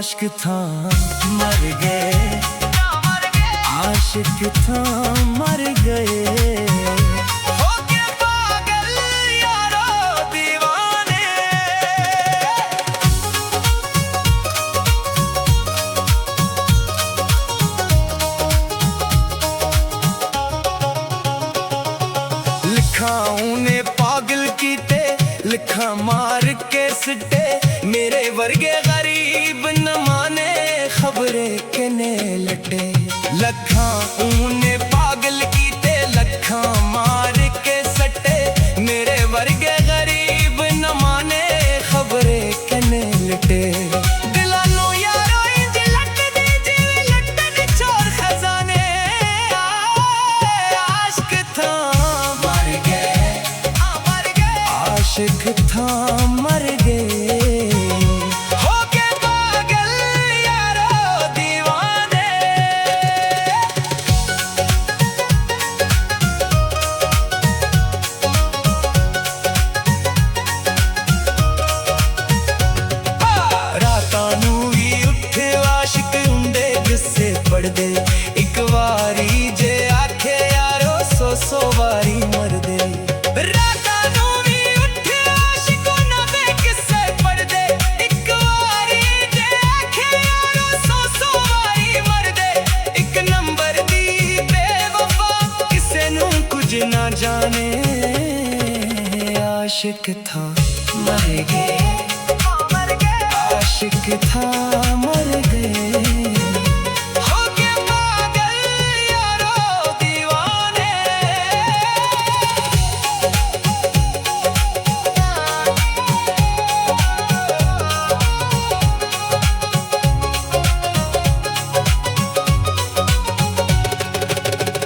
आशिक था मर गए, आशिक था मर गए। हो के पागल यारो दीवाने। लिखा उन्हें पागल कीते, लिखा मार के सिटे, मेरे वर्गे गरीब न माने खबरे कने लटे। लखा ऊने पागल कीते, लखा मार के सटे, मेरे वर्गे गरीब न माने खबरे कने लटे। दिलानो यारो इंज लटदी जिवी लटन चोर खजाने। आशिक था मर गए, मर गए, आशिक था मर गए। दे एक वारी जे आखे यारो सौ सौ वारी मर दे। राता नू भी उठे आशिक ना दे किस्से पढ़ दे, एक वारी जे आखे यारो सौ सौ वारी मर दे। एक नंबर दी बेवफा किसे नू कुछ ना जाने। आशिक था मर गए, आशिक था मर गए।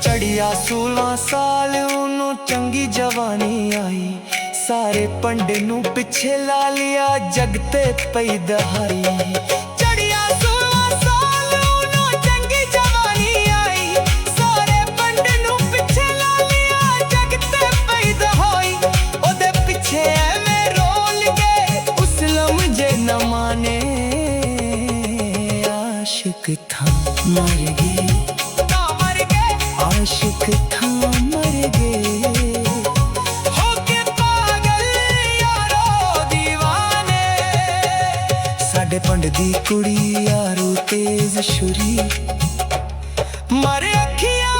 चढ़िया 16 साल उन्हों चंगी जवानी आई, सारे पंडे नू पिछे ला लिया जगते पई दहाई। चढ़िया 16 साल उन्हों चंगी जवानी आई, सारे पंडे नू पिछे ला लिया जगते पई दहाई। ओदे पिछे एवें रोल गए उस लम्हे न माने। आशिक था मर गए, आशिक था मर गए। हो के पागल यारो दीवाने। साडे पिंड दी कुड़ी यारो तेज छुरी मारे अखियां